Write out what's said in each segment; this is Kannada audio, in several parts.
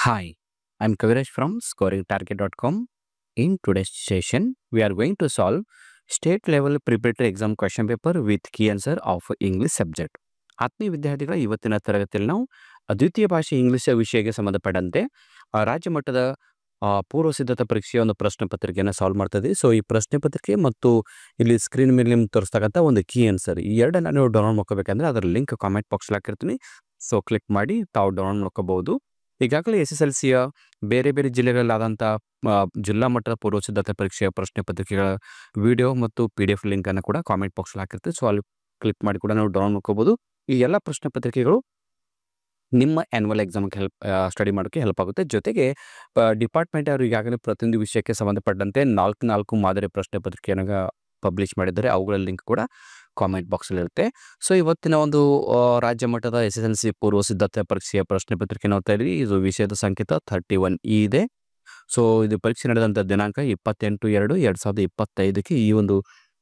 Hi, I'm Kaviraj from scoringtarget.com. In today's session, we are going to solve state level preparatory exam question paper with key answer of English subject. ಆತ್ಮೀಯ ವಿದ್ಯಾರ್ಥಿಗಳ ಇವತ್ತಿನ ತರಗತಿಯಲ್ಲಿ ನಾವು ದ್ವಿತೀಯ ಭಾಷೆ ಇಂಗ್ಲಿಷ್ ವಿಷಯಕ್ಕೆ ಸಂಬಂಧಪಟ್ಟಂತೆ ರಾಜ್ಯ ಮಟ್ಟದ ಪೂರ್ವ ಸಿದ್ಧತಾ ಪರೀಕ್ಷೆಯ ಒಂದು ಪ್ರಶ್ನೆ ಪತ್ರಿಕೆಯನ್ನು ಸಾಲ್ವ್ ಮಾಡ್ತದೆ. ಸೊ ಈ ಪ್ರಶ್ನೆ ಪತ್ರಿಕೆ ಮತ್ತು ಇಲ್ಲಿ ಸ್ಕ್ರೀನ್ ಮೇಲೆ ನಿಮ್ಗೆ ತೋರಿಸ್ತಕ್ಕಂಥ ಒಂದು ಕೀ ಆನ್ಸರ್ ಈ ಎರಡನ್ನ ನೀವು ಡೌನ್ಲೋಡ್ ಮಾಡ್ಕೋಬೇಕಂದ್ರೆ ಅದರ ಲಿಂಕ್ ಕಾಮೆಂಟ್ ಬಾಕ್ಸ್ ಹಾಕಿರ್ತೀನಿ. ಸೊ ಕ್ಲಿಕ್ ಮಾಡಿ ತಾವು ಡೌನ್ಲೋಡ್ ಮಾಡ್ಕೋಬಹುದು. ಈಗಾಗಲೇ SSLCಯ ಬೇರೆ ಬೇರೆ ಜಿಲ್ಲೆಗಳಲ್ಲಾದಂಥ ಜಿಲ್ಲಾ ಮಟ್ಟದ ಪೂರ್ವ ಸಿದ್ಧತಾ ಪರೀಕ್ಷೆಯ ಪ್ರಶ್ನೆ ಪತ್ರಿಕೆಗಳ ವಿಡಿಯೋ ಮತ್ತು PDF ಲಿಂಕನ್ನು ಕೂಡ ಕಾಮೆಂಟ್ ಬಾಕ್ಸಲ್ಲಿ ಹಾಕಿರ್ತೀವಿ. ಸೊ ಅಲ್ಲಿ ಕ್ಲಿಕ್ ಮಾಡಿ ಕೂಡ ನಾವು ಡೌನ್ಲೋಡ್ ಮಾಡ್ಕೋಬಹುದು. ಈ ಎಲ್ಲ ಪ್ರಶ್ನೆ ಪತ್ರಿಕೆಗಳು ನಿಮ್ಮ ಆ್ಯನ್ಯುವಲ್ ಎಕ್ಸಾಮ್ಗೆ ಸ್ಟಡಿ ಮಾಡೋಕ್ಕೆ ಹೆಲ್ಪ್ ಆಗುತ್ತೆ. ಜೊತೆಗೆ ಡಿಪಾರ್ಟ್ಮೆಂಟ್ ಅವರು ಈಗಾಗಲೇ ಪ್ರತಿಯೊಂದು ವಿಷಯಕ್ಕೆ ಸಂಬಂಧಪಟ್ಟಂತೆ ನಾಲ್ಕು ಮಾದರಿ ಪ್ರಶ್ನೆ ಪತ್ರಿಕೆಯನ್ನು ಪಬ್ಲಿಷ್ ಮಾಡಿದ್ದಾರೆ. ಅವುಗಳ ಲಿಂಕ್ ಕೂಡ ಕಾಮೆಂಟ್ ಬಾಕ್ಸಲ್ಲಿ ಇರುತ್ತೆ. ಸೊ ಇವತ್ತಿನ ಒಂದು ರಾಜ್ಯ ಮಟ್ಟದ SSLC ಪೂರ್ವ ಸಿದ್ಧತಾ ಪರೀಕ್ಷೆಯ ಪ್ರಶ್ನೆ ಪತ್ರಿಕೆ ನೋಡ್ತಾ ಇದ್ರಿ. ಇದು ವಿಷಯದ ಸಂಕೇತ 31E ಇದೆ. ಸೊ ಇದು ಪರೀಕ್ಷೆ ನಡೆದಂಥ ದಿನಾಂಕ 28/2/2025ಕ್ಕೆ ಈ ಒಂದು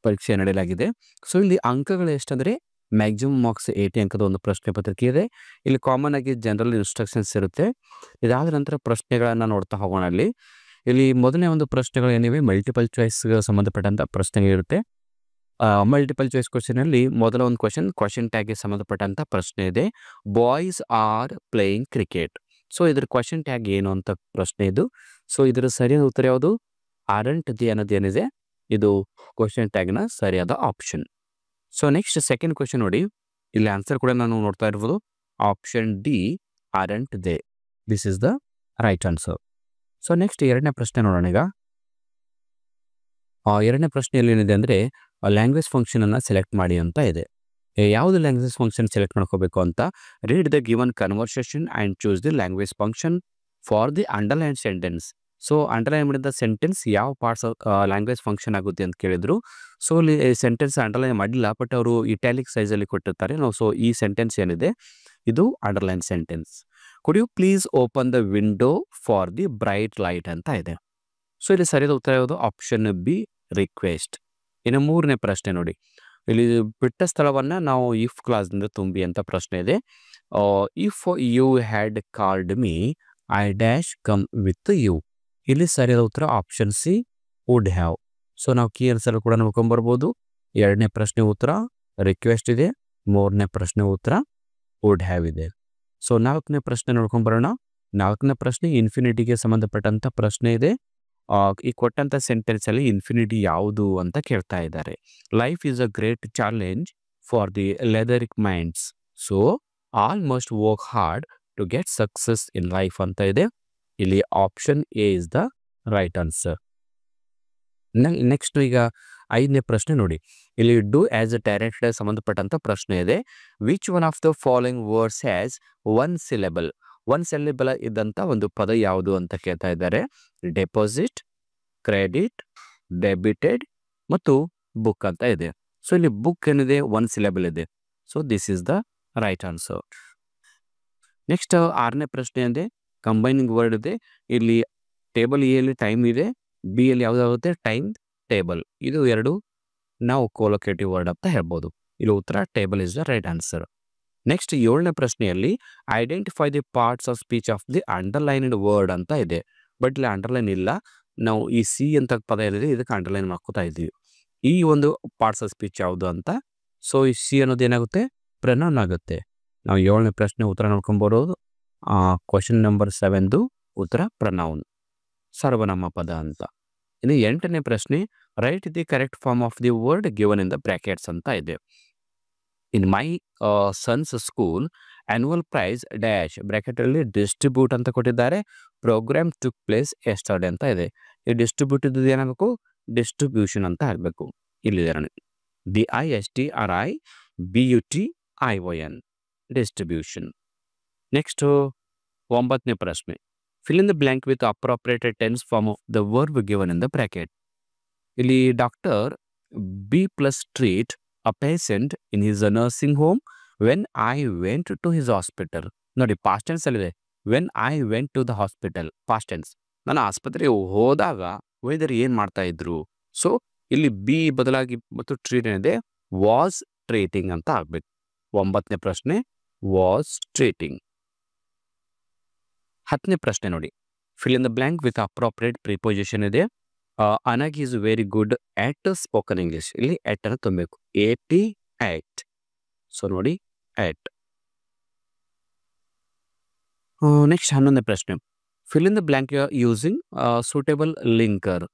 ಪರೀಕ್ಷೆ ನಡೆಯಲಾಗಿದೆ. ಸೊ ಇಲ್ಲಿ ಅಂಕಗಳು ಎಷ್ಟಂದರೆ ಮ್ಯಾಕ್ಸಿಮಮ್ ಮಾರ್ಕ್ಸ್ 80 ಅಂಕದ ಒಂದು ಪ್ರಶ್ನೆ ಪತ್ರಿಕೆ ಇದೆ. ಇಲ್ಲಿ ಕಾಮನ್ ಆಗಿ ಜನರಲ್ ಇನ್ಸ್ಟ್ರಕ್ಷನ್ಸ್ ಇರುತ್ತೆ. ಇದಾದ ನಂತರ ಪ್ರಶ್ನೆಗಳನ್ನು ನೋಡ್ತಾ ಹೋಗೋಣ. ಇಲ್ಲಿ ಮೊದಲನೇ ಒಂದು ಪ್ರಶ್ನೆಗಳು ಏನಿವೆ ಮಲ್ಟಿಪಲ್ ಚಾಯ್ಸ್ಗೆ ಸಂಬಂಧಪಟ್ಟಂಥ ಪ್ರಶ್ನೆಗಳಿರುತ್ತೆ. ಮಲ್ಟಿಪಲ್ ಚಾಯ್ಸ್ ಕ್ವಶನಲ್ಲಿ ಮೊದಲ ಒಂದು ಕ್ವಶನ್ ಟ್ಯಾಗ್ಗೆ ಸಂಬಂಧಪಟ್ಟಂಥ ಪ್ರಶ್ನೆ ಇದೆ. Boys are playing cricket. So ಇದ್ರ ಕ್ವಶನ್ ಟ್ಯಾಗ್ ಏನು ಅಂತ ಪ್ರಶ್ನೆ ಇದು. ಸೊ ಇದರ ಸರಿಯಾದ ಉತ್ತರ ಯಾವುದು? ಆರಂಟ್ ದಿ ಅನ್ನೋದು ಏನಿದೆ ಇದು ಕ್ವಶನ್ ಟ್ಯಾಗ್ನ ಸರಿಯಾದ option. So next second question ನೋಡಿ, ಇಲ್ಲಿ ಆನ್ಸರ್ ಕೂಡ ನಾನು ನೋಡ್ತಾ ಇರ್ಬೋದು. Option D aren't they. This is the right answer. So next ಎರಡನೇ ಪ್ರಶ್ನೆ ನೋಡೋಣ. ಈಗ ಎರಡನೇ ಪ್ರಶ್ನೆಯಲ್ಲಿ ಏನಿದೆ ಅಂದರೆ ಲ್ಯಾಂಗ್ವೇಜ್ ಫಂಕ್ಷನನ್ನು ಸೆಲೆಕ್ಟ್ ಮಾಡಿ ಅಂತ ಇದೆ. ಯಾವುದು ಲ್ಯಾಂಗ್ವೇಜ್ ಫಂಕ್ಷನ್ ಸೆಲೆಕ್ಟ್ ಮಾಡ್ಕೋಬೇಕು ಅಂತ read the given conversation and choose the language function for the underline sentence. So underline ಮಾಡಿದ ಸೆಂಟೆನ್ಸ್ ಯಾವ ಪಾರ್ಟ್ಸ್ ಲ್ಯಾಂಗ್ವೇಜ್ ಫಂಕ್ಷನ್ ಆಗುತ್ತೆ ಅಂತ ಕೇಳಿದ್ರು. ಸೊ ಇಲ್ಲಿ ಸೆಂಟೆನ್ಸ್ ಅಂಡರ್ಲೈನ್ ಮಾಡಿಲ್ಲ, ಬಟ್ ಅವರು ಇಟ್ಯಾಲಿಕ್ ಸೈಜಲ್ಲಿ ಕೊಟ್ಟಿರ್ತಾರೆ. ಸೊ ಈ ಸೆಂಟೆನ್ಸ್ ಏನಿದೆ ಇದು underline sentence. Could you please open the window for the bright light ಅಂತ ಇದೆ. ಸೊ ಇಲ್ಲಿ ಸರಿಯಾದ ಉತ್ತರ ಯಾವುದು? Option B request. ಇನ್ನು ಮೂರನೇ ಪ್ರಶ್ನೆ ನೋಡಿ, ಇಲ್ಲಿ ಬಿಟ್ಟ ಸ್ಥಳವನ್ನು ನಾವು ಇಫ್ ಕ್ಲಾಸ್ನಿಂದ ತುಂಬಿ ಅಂತ ಪ್ರಶ್ನೆ ಇದೆ. If you had called me I dash come with you. ಇಲ್ಲಿ ಸರಿಯಾದ ಉತ್ತರ option C would have. So ನಾವು ಕೀ ಆನ್ಸರ್ ಕೂಡ ನೋಡ್ಕೊಂಬರ್ಬೋದು. ಎರಡನೇ ಪ್ರಶ್ನೆ ಉತ್ತರ ರಿಕ್ವೆಸ್ಟ್ ಇದೆ, ಮೂರನೇ ಪ್ರಶ್ನೆ ಉತ್ತರ ವುಡ್ ಹ್ಯಾವ್ ಇದೆ. ಸೊ ನಾಲ್ಕನೇ ಪ್ರಶ್ನೆ ನೋಡ್ಕೊಂಬರೋಣ. ನಾಲ್ಕನೇ ಪ್ರಶ್ನೆ ಇನ್ಫಿನಿಟಿಗೆ ಸಂಬಂಧಪಟ್ಟಂಥ ಪ್ರಶ್ನೆ ಇದೆ. ಈ ಕೊಟ್ಟಂಥ ಸೆಂಟೆನ್ಸಲ್ಲಿ ಇನ್ಫಿನಿಟಿ ಯಾವುದು ಅಂತ ಕೇಳ್ತಾ ಇದ್ದಾರೆ. Life is a great challenge for the lethargic minds. So all must work hard to get success in life ಅಂತ ಇದೆ. ಇಲ್ಲಿ option a is the right answer. Next ಈಗ ಐದನೇ ಪ್ರಶ್ನೆ ನೋಡಿ, ಇಲ್ಲಿ ಡೂ ಆಸ್ ಅ ಡೈರೆಕ್ಟರ್ ಸಂಬಂಧಪಟ್ಟಂಥ ಪ್ರಶ್ನೆ ಇದೆ. Which one of the following words has one syllable ಇದ್ದಂಥ ಒಂದು ಪದ ಯಾವುದು ಅಂತ ಕೇಳ್ತಾ ಇದ್ದಾರೆ. ಡೆಪಾಸಿಟ್, ಕ್ರೆಡಿಟ್, ಡೆಬಿಟೆಡ್ ಮತ್ತು ಬುಕ್ ಅಂತ ಇದೆ. ಸೊ ಇಲ್ಲಿ ಬುಕ್ ಏನಿದೆ ಒನ್ ಸಿಲೆಬಲ್ ಇದೆ. So this is the right answer. Next ಆರನೇ ಪ್ರಶ್ನೆ ಇದೆ ಕಂಬೈನಿಂಗ್ ವರ್ಡ್ ಇದೆ. ಇಲ್ಲಿ ಟೇಬಲ್ ಎಲ್ಲಿ ಟೈಮ್ ಇದೆ, ಬಿ ಅಲ್ಲಿ ಯಾವುದಾಗುತ್ತೆ ಟೈಮ್ ಟೇಬಲ್. ಇದು ಎರಡು ನಾವು ಕೋಲೊಕೇಟಿವ್ ವರ್ಡ್ ಅಂತ ಹೇಳ್ಬೋದು. ಇಲ್ಲಿ ಉತ್ತರ table is the right answer. Next ಏಳನೇ ಪ್ರಶ್ನೆಯಲ್ಲಿ identify the parts of speech of the underlined word ಅಂತ ಇದೆ. ಬಟ್ ಇಲ್ಲಿ ಅಂಡರ್ಲೈನ್ ಇಲ್ಲ, ನಾವು ಈ ಸಿ ಅಂತ ಪದ ಏನಿದೆ ಇದಕ್ಕೆ ಅಂಡರ್ಲೈನ್ ಮಾಡ್ಕೋತಾ ಇದ್ದೀವಿ. ಈ ಒಂದು ಪಾರ್ಟ್ಸ್ ಆಫ್ ಸ್ಪೀಚ್ ಯಾವುದು ಅಂತ. ಸೊ ಈ ಸಿ ಅನ್ನೋದು ಏನಾಗುತ್ತೆ ಪ್ರನೌನ್ ಆಗುತ್ತೆ. ನಾವು ಏಳನೇ ಪ್ರಶ್ನೆ ಉತ್ತರ ನೋಡ್ಕೊಂಬರೋದು ಕ್ವಶನ್ ನಂಬರ್ 7 ಉತ್ತರ ಪ್ರನೌನ್, ಸರ್ವನಾಮ ಪದ ಅಂತ. ಇನ್ನು ಎಂಟನೇ ಪ್ರಶ್ನೆ write the correct form of the word given in the brackets ಅಂತ ಇದೆ. In my son's school annual prize dash ಬ್ರ್ಯಾಕೆಟಲ್ಲಿ ಡಿಸ್ಟ್ರಿಬ್ಯೂಟ್ ಅಂತ ಕೊಟ್ಟಿದ್ದಾರೆ. ಪ್ರೋಗ್ರಾಮ್ ಟುಕ್ ಪ್ಲೇಸ್ ಎಸ್ಟರ್ಡೇ ಅಂತ ಇದೆ. ಈ ಡಿಸ್ಟ್ರಿಬ್ಯೂಟ್ ಇದ್ದು ಏನಾಗಬೇಕು ಡಿಸ್ಟ್ರಿಬ್ಯೂಷನ್ ಅಂತ ಆಗಬೇಕು. ಇಲ್ಲಿದೆ DISTRIBUTION ಡಿಸ್ಟ್ರಿಬ್ಯೂಷನ್. ನೆಕ್ಸ್ಟು 9ನೇ ಪ್ರಶ್ನೆ fill in the blank with appropriated tense form of the verb given in the bracket. ಇಲ್ಲಿ doctor B plus treat a patient in his nursing home when I went to his hospital. ನೋಡಿ ಪಾಸ್ಟ್ ಟೆನ್ಸ್ ಅಲ್ಲಿದೆ. When I went to the hospital past tense. ನಾನು ಆಸ್ಪತ್ರೆಗೆ ಹೋದಾಗ ವೈದ್ಯರು ಏನು ಮಾಡ್ತಾ ಇದ್ರು. ಸೊ ಇಲ್ಲಿ ಬಿ ಬದಲಾಗಿ ಮತ್ತು ಟ್ರೀಟ್ ಏನಿದೆ ವಾಸ್ ಟ್ರೀಟಿಂಗ್ ಅಂತ ಆಗಬೇಕು. 9ನೇ ಪ್ರಶ್ನೆ ವಾಸ್ ಟ್ರೀಟಿಂಗ್. 10ನೇ ಪ್ರಶ್ನೆ ನೋಡಿ. Fill in the blank with appropriate preposition ಇದೆ. Anagh is very good at spoken English. ಇಲ್ಲಿ ಎಟ್ ಅನ್ನು ತುಂಬಬೇಕು. AT at. ಸೊ ನೋಡಿ ಆಟ್. ನೆಕ್ಸ್ಟ್ 11ನೇ ಪ್ರಶ್ನೆ. Fill in the blank using suitable linker.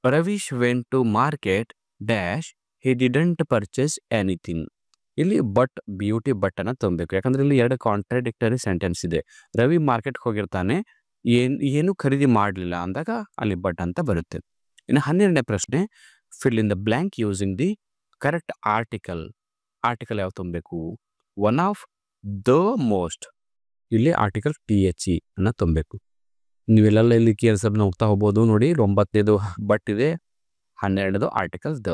Ravish went to market dash he didn't purchase anything. ಇಲ್ಲಿ ಬಟ್ ಬ್ಯೂಟಿ ಬಟ್ ಅನ್ನ ತುಂಬಬೇಕು. ಯಾಕಂದ್ರೆ ಇಲ್ಲಿ 2 ಕಾಂಟ್ರಾಡಿಕ್ಟರಿ ಸೆಂಟೆನ್ಸ್ ಇದೆ. ರವಿ ಮಾರ್ಕೆಟ್ ಹೋಗಿರ್ತಾನೆ, ಏನು ಖರೀದಿ ಮಾಡಲಿಲ್ಲ ಅಂದಾಗ ಅಲ್ಲಿ ಬಟ್ ಅಂತ ಬರುತ್ತೆ. ಇನ್ನು 12ನೇ ಪ್ರಶ್ನೆ. Fill in the blank using the correct article. Article ಯಾವ ತುಂಬಬೇಕು? One of the most. ಇಲ್ಲಿ ಆರ್ಟಿಕಲ್ THE ಅನ್ನ ತುಂಬಬೇಕು. ನೀವೆಲ್ಲ ಇಲ್ಲಿ ಕೇಳಿಸೋದನ್ನ ಹೋಗ್ತಾ ಹೋಗ್ಬೋದು. ನೋಡಿ 9ನೇದು ಬಟ್ ಇದೆ, 12ನೇದು ಆರ್ಟಿಕಲ್ ದ.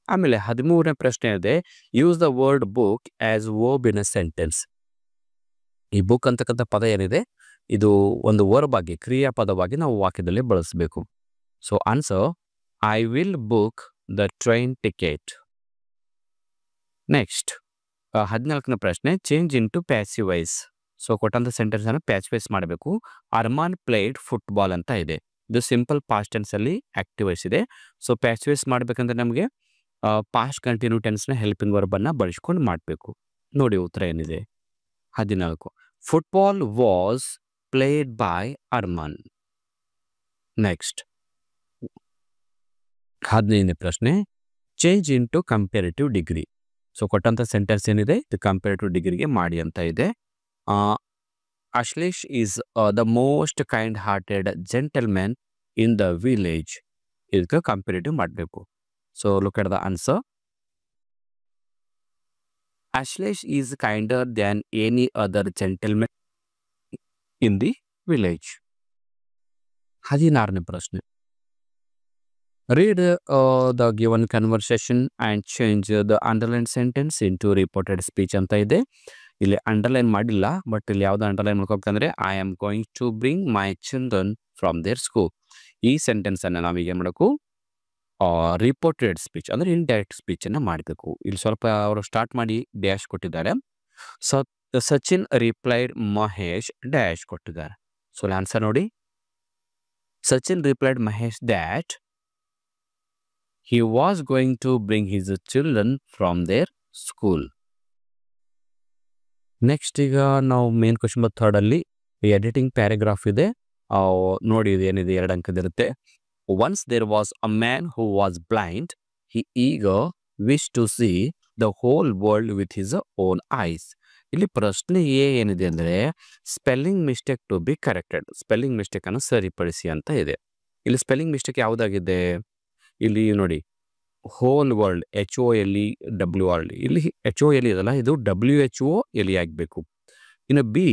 ಆಮೇಲೆ 13ನೇ ಪ್ರಶ್ನೆ ಇದೆ. Use the word book as verb in a sentence. ಈ ಬುಕ್ ಅಂತಕ್ಕಂಥ ಪದ ಏನಿದೆ, ಇದು ಒಂದು ವರ್ಬ್ ಆಗಿ, ಕ್ರಿಯಾಪದವಾಗಿ ನಾವು ವಾಕ್ಯದಲ್ಲಿ ಬಳಸಬೇಕು. So answer I will book the train ticket. Next 14ನೇ ಪ್ರಶ್ನೆ. Change in to passive voice. So ಕೊಟ್ಟಂಥ ಸೆಂಟೆನ್ಸ್ ಅನ್ನು ಪ್ಯಾಸಿವ್ ವೈಸ್ ಮಾಡಬೇಕು. ಅರ್ಮಾನ್ ಪ್ಲೇಡ್ ಫುಟ್ಬಾಲ್ ಅಂತ ಇದೆ. ಇದು ಸಿಂಪಲ್ ಪಾಸ್ಟ್ ಟೆನ್ಸ್ ಅಲ್ಲಿ ಆಕ್ಟಿವ್ ವೈಸ್ ಇದೆ. ಸೊ ಪ್ಯಾಸಿವ್ ವೈಸ್ ಮಾಡಬೇಕಂದ್ರೆ ನಮಗೆ ಪಾಸ್ಟ್ ಕಂಟಿನ್ಯೂ ಟೆನ್ಸ್ನ ಹೆಲ್ಪಿಂಗ್ ವರ್ಬ್ ಅನ್ನ ಬಳಸ್ಕೊಂಡು ಮಾಡಬೇಕು. ನೋಡಿ ಉತ್ತರ ಏನಿದೆ. 14. Football was played by Arman. Next 15ನೇ ಪ್ರಶ್ನೆ. Change in to comparative degree. So ಕೊಟ್ಟಂಥ ಸೆಂಟೆನ್ಸ್ ಏನಿದೆ, ಇದು ಕಂಪೇರಿಟಿವ್ ಡಿಗ್ರಿಗೆ ಮಾಡಿ ಅಂತ ಇದೆ. Ashlesh is the most kind hearted gentlemen in the village. ಇದಕ್ಕೆ ಕಂಪೇರಿಟಿವ್ ಮಾಡಬೇಕು. So look at the answer. Ashlesh is kinder than any other gentleman in the village. 16ನೇ ಪ್ರಶ್ನೆ. Read the given conversation and change the underlined sentence into reported speech ಅಂತ ಇದೆ. ಇಲ್ಲಿ ಅಂಡರ್ಲೈನ್ ಮಾಡಿಲ್ಲ, ಬಟ್ ಇಲ್ಲಿ ಯಾವ್ದು ಅಂಡರ್ಲೈನ್ ಮಾಡ್ಕೋಬೇಕಂದ್ರೆ I am going to bring my children from their school. ಈ ಸೆಂಟೆನ್ಸ್ ಅನ್ನ ನಾವೀಗ ಏನು ಮಾಡಬೇಕು? ರಿಪೋರ್ಟೆಡ್ ಸ್ಪೀಚ್ ಅಂದ್ರೆ ಇಂಡೈರೆಕ್ಟ್ ಸ್ಪೀಚ್ ಅನ್ನ ಮಾಡಬೇಕು. ಇಲ್ಲಿ ಸ್ವಲ್ಪ ಅವರು ಸ್ಟಾರ್ಟ್ ಮಾಡಿ ಡ್ಯಾಶ್ ಕೊಟ್ಟಿದ್ದಾರೆ. ಸಚಿನ್ ರಿಪ್ಲೈಡ್ ಮಹೇಶ್ ಡ್ಯಾಶ್ ಕೊಟ್ಟಿದ್ದಾರೆ. ಸೊ ಆನ್ಸರ್ ನೋಡಿ. Sachin replied Mahesh that he was going to bring his children from their school. Next ಈಗ ನಾವು ಮೇನ್ ಕ್ವಶನ್ ನಂಬರ್ 3 ಅಲ್ಲಿ ಎಡಿಟಿಂಗ್ ಪ್ಯಾರಾಗ್ರಾಫ್ ಇದೆ. ನೋಡಿ ಇದು ಏನಿದೆ, 2 ಅಂಕದಿರುತ್ತೆ. Once there was a man who was blind. He eager wished to see the whole world with his own eyes. ಇಲ್ಲಿ ಪ್ರಶ್ನೆ ಏನಿದೆ ಅಂದ್ರೆ spelling mistake to be corrected. Spelling mistake ಅನ್ನು ಸರಿಪಡಿಸಿ ಅಂತ ಇದೆ. ಇಲ್ಲಿ ಸ್ಪೆಲ್ಲಿಂಗ್ ಮಿಸ್ಟೇಕ್ ಯಾವುದಾಗಿದೆ? ಇಲ್ಲಿ ನೋಡಿ, ಹೋಲ್ ವರ್ಲ್ಡ್ HOLE ಇಲ್ಲಿ HOLE ಇದಲ್ಲ, ಇದು WHOLE ಆಗಬೇಕು. ಇನ್ನು B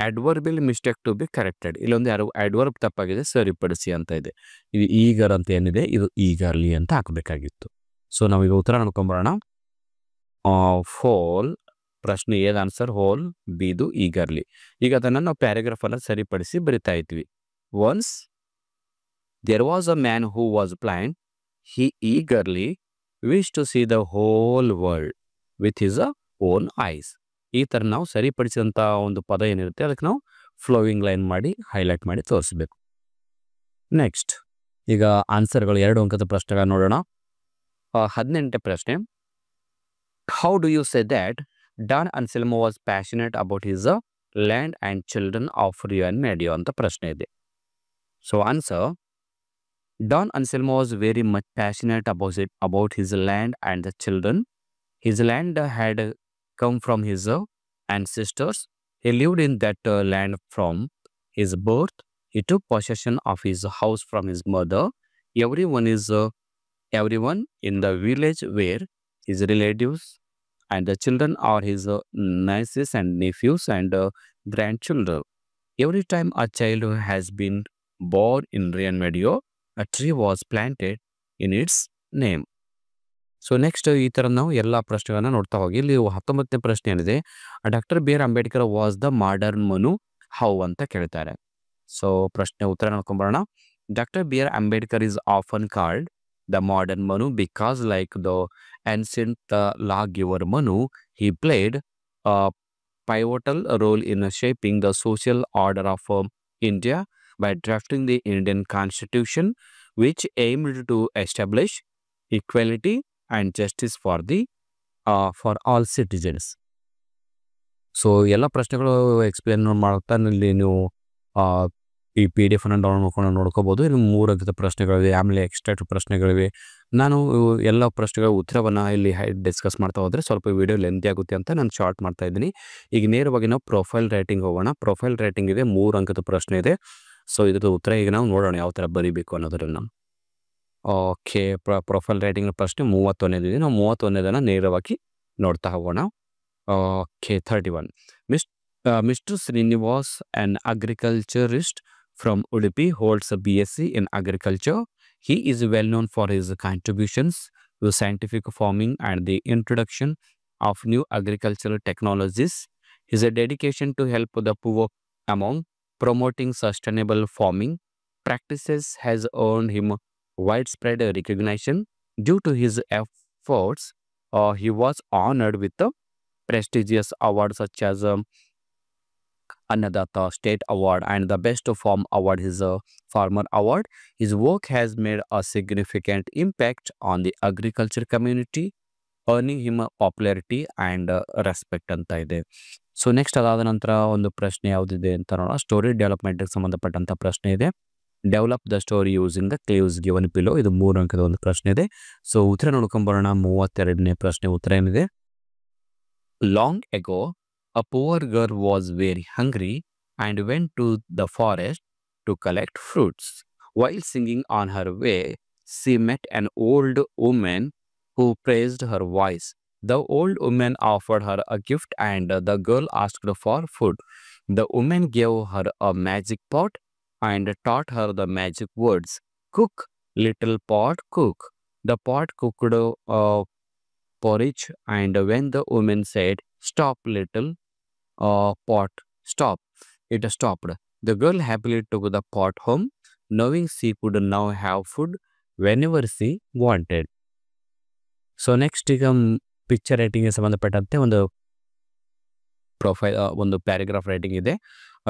adverbial mistake to be corrected. ಇಲ್ಲೊಂದು ಯಾರು ಅಡ್ವರ್ಬ್ ತಪ್ಪಾಗಿದೆ, ಸರಿಪಡಿಸಿ ಅಂತ ಇದೆ. ಇದು ಈಗರ್ ಅಂತ ಏನಿದೆ, ಇದು ಈಗರ್ಲಿ ಅಂತ ಹಾಕಬೇಕಾಗಿತ್ತು. ಸೊ ನಾವೀಗ ಉತ್ತರ ನೋಡ್ಕೊಂಬರೋಣ. ಹೋಲ್ ಪ್ರಶ್ನೆ ಏದ ಆನ್ಸರ್ ಹೋಲ್, ಬಿದು ಈಗರ್ಲಿ. ಈಗ ಅದನ್ನು ನಾವು ಪ್ಯಾರಾಗ್ರಾಫ್ ಅನ್ನ ಸರಿಪಡಿಸಿ ಬರಿತಾ ಇದ್ವಿ. Once there was a man who was blind. He eagerly wished to see the whole world with his own eyes. ಈ ಥರ ನಾವು ಸರಿಪಡಿಸಿದಂಥ ಒಂದು ಪದ ಏನಿರುತ್ತೆ ಅದಕ್ಕೆ ನಾವು ಫ್ಲೋವಿಂಗ್ ಲೈನ್ ಮಾಡಿ ಹೈಲೈಟ್ ಮಾಡಿ ತೋರಿಸಬೇಕು. ನೆಕ್ಸ್ಟ್ ಈಗ ಆನ್ಸರ್ಗಳು 2 ಅಂಕದ ಪ್ರಶ್ನೆಗಳ ನೋಡೋಣ. 18ನೇ ಪ್ರಶ್ನೆ. How do you say that Don Anselmo was passionate about his land and children of Rio and Madeo ಅಂತ ಪ್ರಶ್ನೆ ಇದೆ. So answer Don Anselmo was very much passionate about his land and the children. His land had come from his ancestors. He lived in that land from his birth. He took possession of his house from his mother. Everyone in the village were his relatives, and the children are his nieces and nephews and grandchildren. Every time a child has been born in Rio Medio, a tree was planted in its name. So next ಈ ಥರ ನಾವು ಎಲ್ಲ ಪ್ರಶ್ನೆಗಳನ್ನ ನೋಡ್ತಾ ಹೋಗಿ. ಇಲ್ಲಿ 19ನೇ ಪ್ರಶ್ನೆ ಏನಿದೆ, doctor BR Ambedkar was the modern Manu how ಅಂತ ಕೇಳ್ತಾರೆ. ಸೊ ಪ್ರಶ್ನೆ ಉತ್ತರ ನೋಡ್ಕೊಂಬರೋಣ. Doctor BR Ambedkar is often called the modern Manu because like the ancient law giver Manu, he played a pivotal role in shaping the social order of India by drafting the Indian Constitution, which aimed to establish equality and justice for all citizens. So ಎಲ್ಲ ಪ್ರಶ್ನೆಗಳು ಎಕ್ಸ್ಪ್ಲೇನ್ ಮಾಡ್ತಾ ಇಲ್ಲಿ ನೀವು ಆ, ಈ ಪಿ ಡಿ ಎಫನ್ನು ಡೌನ್ಲೋಡ್ ಮಾಡ್ಕೊಂಡು ನೋಡ್ಕೋಬೋದು. ಇಲ್ಲಿ 3 ಅಂಕದ ಪ್ರಶ್ನೆಗಳಿವೆ, ಆಮೇಲೆ ಎಕ್ಸ್ಟ್ರಾ ಪ್ರಶ್ನೆಗಳಿವೆ. ನಾನು ಎಲ್ಲ ಪ್ರಶ್ನೆಗಳ ಉತ್ತರವನ್ನು ಇಲ್ಲಿ ಡಿಸ್ಕಸ್ ಮಾಡ್ತಾ ಹೋದರೆ ಸ್ವಲ್ಪ ವಿಡಿಯೋ ಲೆಂತಿ ಆಗುತ್ತೆ ಅಂತ ನಾನು ಶಾರ್ಟ್ ಮಾಡ್ತಾ ಇದ್ದೀನಿ. ಈಗ ನೇರವಾಗಿ ನಾವು ಪ್ರೊಫೈಲ್ ರೈಟಿಂಗ್ ಹೋಗೋಣ. ಪ್ರೊಫೈಲ್ ರೈಟಿಂಗ್ ಇದೆ, 3 ಅಂಕದ ಪ್ರಶ್ನೆ ಇದೆ. ಸೊ ಇದ್ರದ್ದು ಉತ್ತರ ಈಗ ನಾವು ನೋಡೋಣ ಯಾವ ಥರ ಬರೀಬೇಕು ಅನ್ನೋದನ್ನು. ಓಕೆ, ಪ್ರೊಫೈಲ್ ರೈಟಿಂಗ್ ಪ್ರಶ್ನೆ 31 ಇದೆ. ನಾವು 31 ನೇರವಾಗಿ ನೋಡ್ತಾ ಹೋಗೋಣ. Okay, 31. Mr. Srinivas, an agriculturist from Udupi, holds a BSc in agriculture. He is well known for his contributions to scientific farming and the introduction of new agricultural technologies. His dedication to help the poor among promoting sustainable farming practices has earned him widespread recognition. Due to his efforts, he was honored with the prestigious awards such as Annadatta State Award and the Best Farm Award, his Farmer Award. His work has made a significant impact on the agriculture community, earning him popularity and respect ಅಂತ ಇದೆ. ಸೊ ನೆಕ್ಸ್ಟ್ ಅದಾದ ನಂತರ ಒಂದು ಪ್ರಶ್ನೆ ಯಾವುದಿದೆ ಅಂತ ನೋಡೋಣ. ಸ್ಟೋರಿ ಡೆವಲಪ್ಮೆಂಟ್ಗೆ ಸಂಬಂಧಪಟ್ಟಂಥ ಪ್ರಶ್ನೆ ಇದೆ. Develop the story using the clues given below. ಇದು 3 ಅಂಕದ ಒಂದು ಪ್ರಶ್ನೆ ಇದೆ. ಸೊ ಉತ್ತರ ನೋಡ್ಕೊಂಬರೋಣ. 32ನೇ ಪ್ರಶ್ನೆ ಉತ್ತರ ಏನಿದೆ? Long ago, a poor girl was very hungry and went to the forest to collect fruits. While singing on her way, she met an old woman who praised her voice. The old woman offered her a gift and the girl asked for food. The woman gave her a magic pot and taught her the magic words. Cook, little pot, cook. The pot cooked porridge, and when the woman said, "Stop, little pot, stop," it stopped. The girl happily took the pot home, knowing she could now have food whenever she wanted. So next ಈಗ ಪಿಕ್ಚರ್ ರೈಟಿಂಗ್ಗೆ ಸಂಬಂಧಪಟ್ಟಂತೆ ಒಂದು ಪ್ಯಾರಾಗ್ರಾಫ್ ರೈಟಿಂಗ್ ಇದೆ.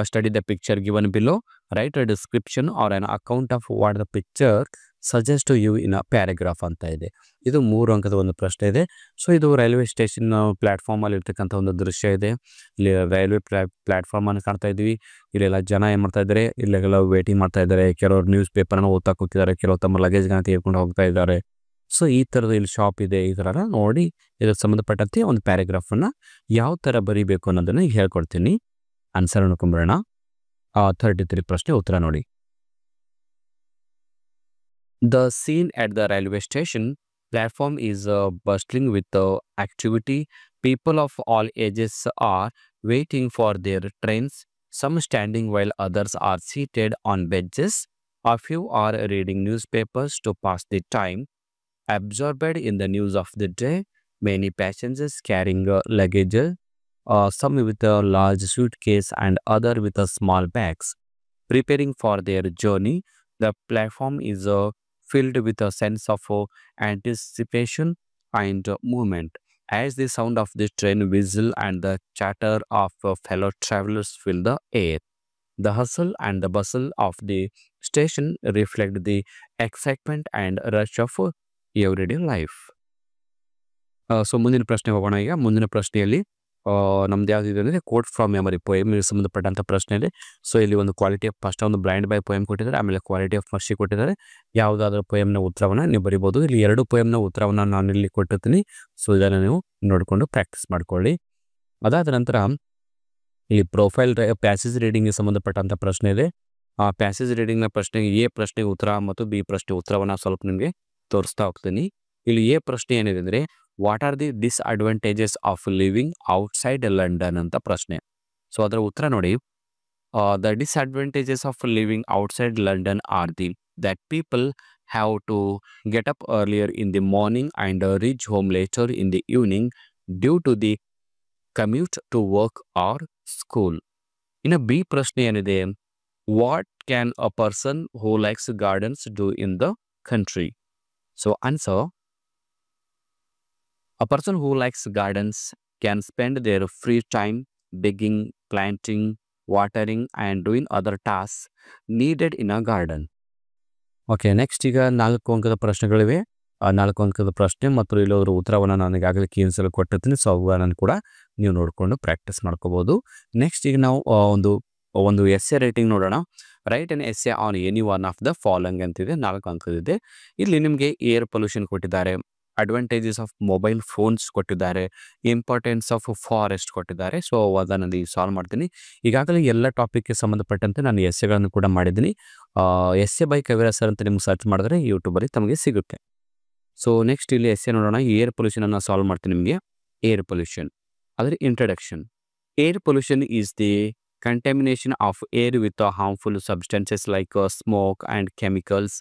Study the picture given below, write a description or an account of what the picture suggest to you in a paragraph ಅಂತ ಇದೆ. ಇದು 3 ಅಂಕದ ಒಂದು ಪ್ರಶ್ನೆ ಇದೆ. ಸೊ ಇದು ರೈಲ್ವೆ ಸ್ಟೇಷನ್ ಪ್ಲಾಟ್ಫಾರ್ಮಲ್ಲಿ ಇರ್ತಕ್ಕಂಥ ಒಂದು ದೃಶ್ಯ ಇದೆ. ಇಲ್ಲಿ ರೈಲ್ವೆ ಪ್ಲಾಟ್ಫಾರ್ಮನ್ನು ಕಾಣ್ತಾ ಇದ್ವಿ. ಇಲ್ಲೆಲ್ಲ ಜನ ಏನು ಮಾಡ್ತಾ ಇದ್ದಾರೆ, ಇಲ್ಲೆಲ್ಲ ವೇಟಿಂಗ್ ಮಾಡ್ತಾ ಇದ್ದಾರೆ. ಕೆಲವರು ನ್ಯೂಸ್ ಪೇಪರ್ನ ಓದ್ತಾ ಕೂತಿದ್ದಾರೆ, ಕೆಲವರು ತಮ್ಮ ಲಗೇಜ್ಗಳನ್ನ ತೆಗೆದುಕೊಂಡು ಹೋಗ್ತಾ ಇದ್ದಾರೆ. ಸೊ ಈ ಥರದ ಇಲ್ಲಿ ಶಾಪ್ ಇದೆ. ಈ ಥರ ನೋಡಿ ಇದಕ್ಕೆ ಸಂಬಂಧಪಟ್ಟಂತೆ ಒಂದು ಪ್ಯಾರಾಗ್ರಾಫನ್ನು ಯಾವ ಥರ ಬರೀಬೇಕು ಅನ್ನೋದನ್ನು ಈಗ ಹೇಳ್ಕೊಡ್ತೀನಿ. ಆನ್ಸರ್ ನೋಡ್ಕೊಂಬರೋಣ. 33 ಪ್ರಶ್ನೆ ಉತ್ತರ ನೋಡಿ. The scene at the railway station platform is bustling with activity. People of all ages are waiting for their trains, some standing while others are seated on benches. A few are reading newspapers to pass the time. Absorbed in the news of the day, many passengers carrying luggage, some with a large suitcase and other with a small bags, preparing for their journey. The platform is filled with a sense of anticipation and movement. As the sound of the train whistle and the chatter of fellow travelers fill the air, the hustle and the bustle of the station reflect the excitement and rush of everyday life. So ಮುಂದಿನ ಪ್ರಶ್ನೆ ಹೋಗೋಣ. ಈಗ ಮುಂದಿನ ಪ್ರಶ್ನೆಯಲ್ಲಿ ನಮ್ದು ಯಾವುದಿದೆ ಅಂದರೆ ಕೋಟ್ ಫ್ರಮ್ ಮೆಮರಿ ಪೋಯಮ್ಗೆ ಸಂಬಂಧಪಟ್ಟಂಥ ಪ್ರಶ್ನೆ ಇದೆ. ಸೊ ಇಲ್ಲಿ ಒಂದು ಕ್ವಾಲಿಟಿ ಆಫ್ ಫಸ್ಟ್ ಒಂದು ಬ್ಲೈಂಡ್ ಬೈ ಪೋಯಮ್ ಕೊಟ್ಟಿದ್ದಾರೆ, ಆಮೇಲೆ ಕ್ವಾಲಿಟಿ ಆಫ್ ಮರ್ಸಿ ಕೊಟ್ಟಿದ್ದಾರೆ. ಯಾವುದಾದ್ರೂ ಪೋಯಮ್ನ ಉತ್ತರವನ್ನು ನೀವು ಬರಿಬೋದು. ಇಲ್ಲಿ 2 ಪೋಯಮ್ನ ಉತ್ತರವನ್ನು ನಾನು ಇಲ್ಲಿ ಕೊಟ್ಟಿರ್ತೀನಿ. ಸೊ ಇದನ್ನು ನೀವು ನೋಡಿಕೊಂಡು ಪ್ರಾಕ್ಟೀಸ್ ಮಾಡ್ಕೊಳ್ಳಿ. ಅದಾದ ನಂತರ ಇಲ್ಲಿ ಪ್ರೊಫೈಲ್ ಪ್ಯಾಸೇಜ್ ರೀಡಿಂಗ್ಗೆ ಸಂಬಂಧಪಟ್ಟಂಥ ಪ್ರಶ್ನೆ ಇದೆ. ಆ ಪ್ಯಾಸೇಜ್ ರೀಡಿಂಗ್ನ ಪ್ರಶ್ನೆಗೆ ಎ ಪ್ರಶ್ನೆಗೆ ಉತ್ತರ ಮತ್ತು ಬಿ ಪ್ರಶ್ನೆ ಉತ್ತರವನ್ನು ಸ್ವಲ್ಪ ನಿಮಗೆ ತೋರಿಸ್ತಾ ಹೋಗ್ತೀನಿ. ಇಲ್ಲಿ ಎ ಪ್ರಶ್ನೆ ಏನಿದೆ ಅಂದರೆ what are the disadvantages of living outside London ಅಂತ ಪ್ರಶ್ನೆ. ಸೊ ಅದರ ಉತ್ತರ ನೋಡಿ. The disadvantages of living outside London are the that people have to get up earlier in the morning and reach home later in the evening due to the commute to work or school. ಇನ್ನು ಬಿ ಪ್ರಶ್ನೆ ಏನಿದೆ, what can a person who likes gardens do in the country? So answer, a person who likes gardens can spend their free time digging, planting, watering, and doing other tasks needed in a garden. Okay, next ಈಗ 4 ಅಂಕದ ಪ್ರಶ್ನೆಗಳಿವೆ. ಆ 4 ಅಂಕದ ಪ್ರಶ್ನೆ ಮತ್ತು ಇಲ್ಲೋದ್ರ ಉತ್ತರವನ್ನು ನಾನು ಈಗಾಗಲೇ ಕೀನ್ಸಲ್ಲಿ ಕೊಟ್ಟಿರ್ತೀನಿ. ಸೊ ಅವುಗಳನ್ನು ಕೂಡ ನೀವು ನೋಡಿಕೊಂಡು ಪ್ರಾಕ್ಟೀಸ್ ಮಾಡ್ಕೋಬೋದು. ನೆಕ್ಸ್ಟ್ ಈಗ ನಾವು ಒಂದು ಎಸ್ಸೆ ರೈಟಿಂಗ್ ನೋಡೋಣ. Right N essay on any one of the following ಅಂತಿದೆ, 4 ಅಂಕದಿದೆ. ಇಲ್ಲಿ ನಿಮಗೆ ಏರ್ ಪೊಲ್ಯೂಷನ್ ಕೊಟ್ಟಿದ್ದಾರೆ, ಅಡ್ವಾಂಟೇಜಸ್ ಆಫ್ ಮೊಬೈಲ್ ಫೋನ್ಸ್ ಕೊಟ್ಟಿದ್ದಾರೆ, ಇಂಪಾರ್ಟೆನ್ಸ್ ಆಫ್ ಫಾರೆಸ್ಟ್ ಕೊಟ್ಟಿದ್ದಾರೆ. ಸೊ ಅದನ್ನು ಸಾಲ್ವ್ ಮಾಡ್ತೀನಿ. ಈಗಾಗಲೇ ಎಲ್ಲ ಟಾಪಿಕ್ಗೆ ಸಂಬಂಧಪಟ್ಟಂತೆ ನಾನು ಎಸ್ಸೆಗಳನ್ನು ಕೂಡ ಮಾಡಿದ್ದೀನಿ. ಎಸ್ಸೆ ಬೈ ಕವಿರಾಜ್ ಸರ್ ಅಂತ ನಿಮ್ಗೆ ಸರ್ಚ್ ಮಾಡಿದ್ರೆ ಯೂಟ್ಯೂಬಲ್ಲಿ ತಮಗೆ ಸಿಗುತ್ತೆ. ಸೊ ನೆಕ್ಸ್ಟ್ ಇಲ್ಲಿ ಎಸ್ಸೆ ನೋಡೋಣ. ಏರ್ ಪೊಲ್ಯೂಷನನ್ನು ಸಾಲ್ವ್ ಮಾಡ್ತೀನಿ ನಿಮಗೆ. ಏರ್ ಪೊಲ್ಯೂಷನ್ ಅದರ introduction. Air pollution is the contamination of air with harmful substances like smoke and chemicals.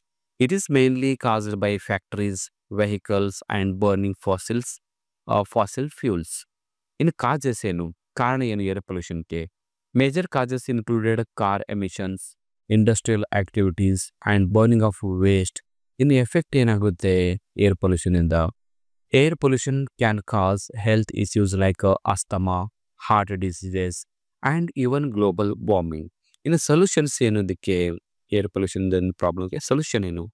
It is mainly caused by factories, vehicles, and burning fossil fuels. In causes ಏನು, ಕಾರಣ ಏನು ಏರ್ ಪೊಲ್ಯೂಷನ್ಗೆ? Major causes included car emissions, industrial activities, and burning of waste. ಇನ್ನು ಎಫೆಕ್ಟ್ ಏನಾಗುತ್ತೆ ಏರ್ ಪೊಲ್ಯೂಷನಿಂದ? Air pollution can cause health issues like asthma, heart diseases, and even global warming. ಇನ್ನು ಸೊಲ್ಯೂಷನ್ಸ್ ಏನು ಇದಕ್ಕೆ? ಏರ್ ಪೊಲ್ಯೂಷನ್ ಪ್ರಾಬ್ಲಮ್ಗೆ ಸೊಲ್ಯೂಷನ್ ಏನು?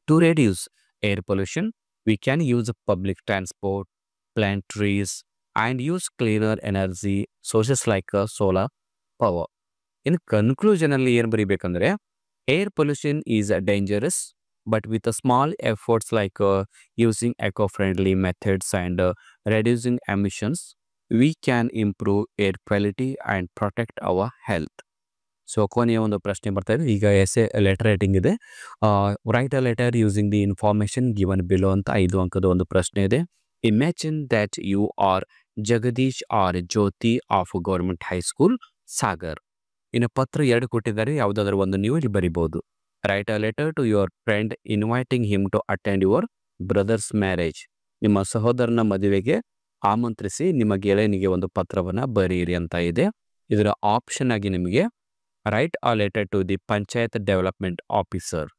To reduce air pollution we can use public transport, plant trees, and use cleaner energy sources like solar power. ಇನ್ನು ಕನ್ಕ್ಲೂಷನಲ್ಲಿ ಏನು ಬರೀಬೇಕಂದ್ರೆ, air pollution is dangerous but with a small efforts like using eco-friendly methods and reducing emissions, we can improve air quality and protect our health. So ಕೊನೆಯ ಒಂದು ಪ್ರಶ್ನೆ ಬರ್ತಾ ಇದೆ. ಈಗ ಎಸ್ಸೆ ಲೆಟರ್ ರೈಟಿಂಗ್ ಇದೆ. Write a letter using the information given below ಅಂತ 5 ಅಂಕದ ಒಂದು ಪ್ರಶ್ನೆ ಇದೆ. Imagine that you are Jagadish R Jyoti of government high school Sagar. ಇನ್ನು ಪತ್ರ 2 ಕೊಟ್ಟಿದ್ದಾರೆ, ಯಾವುದಾದ್ರೂ ಒಂದು ನೀವು ಇಲ್ಲಿ ಬರಿಬೋದು. Write a letter to your friend inviting him to attend your brother's marriage. ನಿಮ್ಮ ಸಹೋದರನ ಮದುವೆಗೆ ಆಮಂತ್ರಿಸಿ ನಿಮ್ಮ ಗೆಳೆಯನಿಗೆ ಒಂದು ಪತ್ರವನ್ನು ಬರೆಯಿರಿ ಅಂತ ಇದೆ. ಇದರ ಆಪ್ಷನ್ ಆಗಿ ನಿಮಗೆ write a letter to the panchayat development officer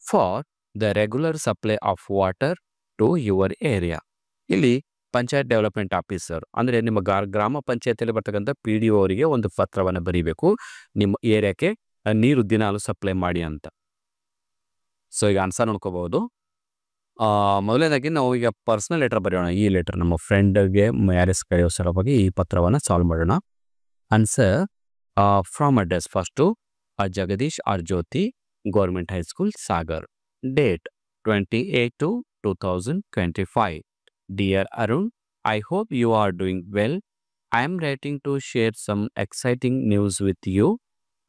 for the regular supply of water to your area. ಇಲ್ಲಿ ಪಂಚಾಯತ್ ಡೆವಲಪ್ಮೆಂಟ್ ಆಫೀಸರ್ ಅಂದರೆ ನಿಮ್ಮ ಗ್ರಾಮ ಪಂಚಾಯತಿಯಲ್ಲಿ ಬರ್ತಕ್ಕಂಥ PDO ಅವರಿಗೆ ಒಂದು ಪತ್ರವನ್ನು ಬರೀಬೇಕು, ನಿಮ್ಮ ಏರಿಯಾಕ್ಕೆ ನೀರು ದಿನಾಲು ಸಪ್ಲೈ ಮಾಡಿ ಅಂತ. ಸೊ ಈಗ ಆನ್ಸರ್ ನೋಡ್ಕೋಬಹುದು. ಮೊದಲನೇದಾಗಿ ನಾವು ಈಗ ಪರ್ಸನಲ್ ಲೆಟರ್ ಬರೆಯೋಣ. ಈ ಲೆಟರ್ ನಮ್ಮ ಫ್ರೆಂಡ್ಗೆ ಮ್ಯಾರೇಜ್ ಕರೆಯೋ ಸಲುವಾಗಿ ಈ ಪತ್ರವನ್ನು ಸಾಲ್ವ್ ಮಾಡೋಣ. Answer from address first Jagadish R Jyothi government high school Sagar. Date 28/2/2025. Dear Arun, I hope you are doing well. I am writing to share some exciting news with you.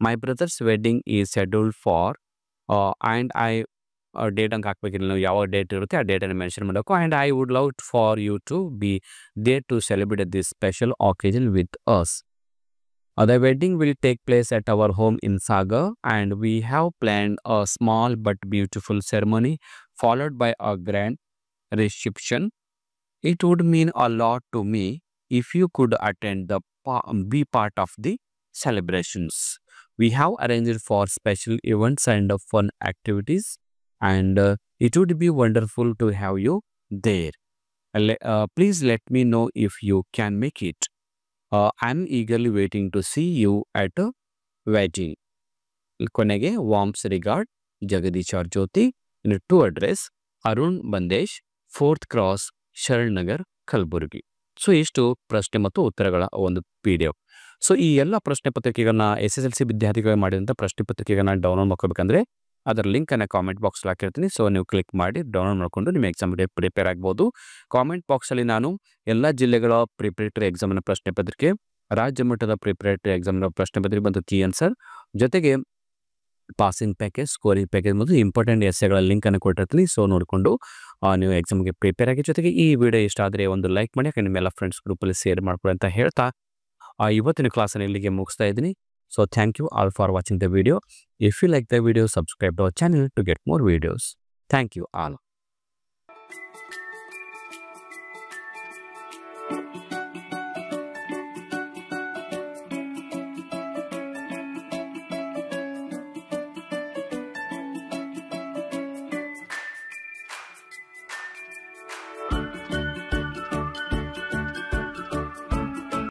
My brother's wedding is scheduled for and I date ಹಂಗೆ ಹಾಕ್ಬೇಕಿಲ್ಲ, ನಾವು ಯಾವ ಡೇಟ್ ಇರುತ್ತೆ ಆ ಡೇಟನ್ನು ಮೆನ್ಷನ್ ಮಾಡಬೇಕು. And I would love for you to be there to celebrate this special occasion with us. The wedding will take place at our home in Sagar, and we have planned a small but beautiful ceremony followed by a grand reception. It would mean a lot to me if you could attend be part of the celebrations. We have arranged for special events and fun activities, and it would be wonderful to have you there. Please let me know if you can make it. I'm eagerly waiting to see you at a wedding. ಕೊನೆಗೆ warms regard Jagadish R Jyothi. ಇನ್ನು to address Arun Bandesh, 4th cross, Sharan Nagar, Kalaburagi. So ಇಷ್ಟು ಪ್ರಶ್ನೆ ಮತ್ತು ಉತ್ತರಗಳ ಒಂದು PDF. ಸೊ ಈ ಎಲ್ಲ ಪ್ರಶ್ನೆ ಪತ್ರಿಕೆಗಳನ್ನ SSLC ವಿದ್ಯಾರ್ಥಿಗಳು ಮಾಡಿದಂಥ ಪ್ರಶ್ನೆ ಪತ್ರಿಕೆಗಳನ್ನ ಡೌನ್ಲೋಡ್ ಮಾಡ್ಕೋಬೇಕಂದ್ರೆ ಅದರ ಲಿಂಕನ್ನು ಕಾಮೆಂಟ್ ಬಾಕ್ಸಲ್ಲಿ ಹಾಕಿರ್ತೀನಿ. ಸೊ ನೀವು ಕ್ಲಿಕ್ ಮಾಡಿ ಡೌನ್ಲೋಡ್ ಮಾಡಿಕೊಂಡು ನಿಮ್ಮ ಎಕ್ಸಾಮ್ಗೆ ಪ್ರಿಪೇರ್ ಆಗ್ಬೋದು. ಕಾಮೆಂಟ್ ಬಾಕ್ಸಲ್ಲಿ ನಾನು ಎಲ್ಲ ಜಿಲ್ಲೆಗಳ ಪ್ರಿಪರೇಟರಿ ಎಕ್ಸಾಮಿನ ಪ್ರಶ್ನೆ ಪತ್ರಿಕೆ, ರಾಜ್ಯ ಮಟ್ಟದ ಪ್ರಿಪರೇಟರಿ ಎಕ್ಸಾಮಿನ ಪ್ರಶ್ನೆ ಪತ್ರಿಕೆ ಮತ್ತು ಕೀ ಆನ್ಸರ್ ಜೊತೆಗೆ ಪಾಸಿಂಗ್ ಪ್ಯಾಕೇಜ್, ಸ್ಕೋರಿಂಗ್ ಪ್ಯಾಕೇಜ್ ಮತ್ತು ಇಂಪಾರ್ಟೆಂಟ್ ಎಸ್ಸೆಗಳ ಲಿಂಕನ್ನು ಕೊಟ್ಟಿರ್ತೀನಿ. ಸೊ ನೋಡಿಕೊಂಡು ನೀವು ಎಕ್ಸಾಮ್ಗೆ ಪ್ರಿಪೇರ್ ಆಗಿ. ಜೊತೆಗೆ ಈ ವಿಡಿಯೋ ಇಷ್ಟ ಆದರೆ ಒಂದು ಲೈಕ್ ಮಾಡಿ, ಯಾಕೆ ನಿಮ್ಮೆಲ್ಲ ಫ್ರೆಂಡ್ಸ್ ಗ್ರೂಪಲ್ಲಿ ಶೇರ್ ಮಾಡ್ಕೊಳ್ಳಿ ಅಂತ ಹೇಳ್ತಾ ಇವತ್ತಿನ ಕ್ಲಾಸನ್ನು ಇಲ್ಲಿಗೆ ಮುಗಿಸ್ತಾ ಇದ್ದೀನಿ. So thank you all for watching the video. If you like the video, subscribe to our channel to get more videos. Thank you all.